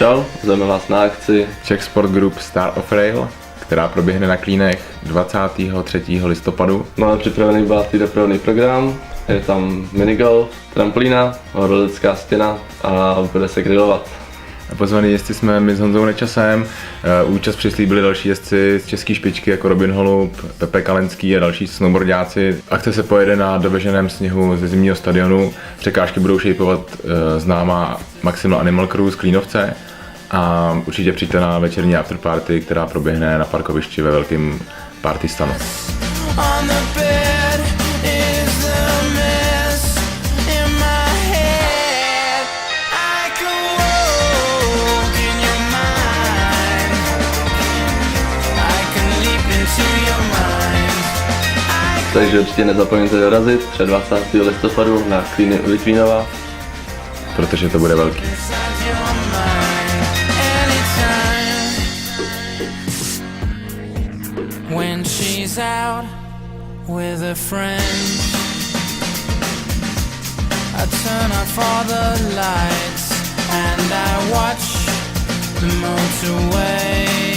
čau, zveme vás na akci Czech Sport Group Star of Rail, která proběhne na Klínech 23. listopadu. Máme připravený bátý doprovodný program, je tam minigolf, trampolína, horolecká stěna a bude se grillovat. Pozvaný jezdci jsme my s Honzou Nečasem, účast přislíbili další jezdci z české špičky jako Robin Holub, Pepe Kalenský a další snowboardáci. Akce se pojede na doveženém sněhu ze zimního stadionu, překážky budou šejpovat známá Maximal Animal Crew z Klínovce a určitě přijďte na večerní afterparty, která proběhne na parkovišti ve velkém party stanu. Takže určitě nezapomeňte dorazit 23. listopadu na Klíny u Litvínova, protože to bude velký. When she's out with a friend, I turn off all the lights and I watch the motorway.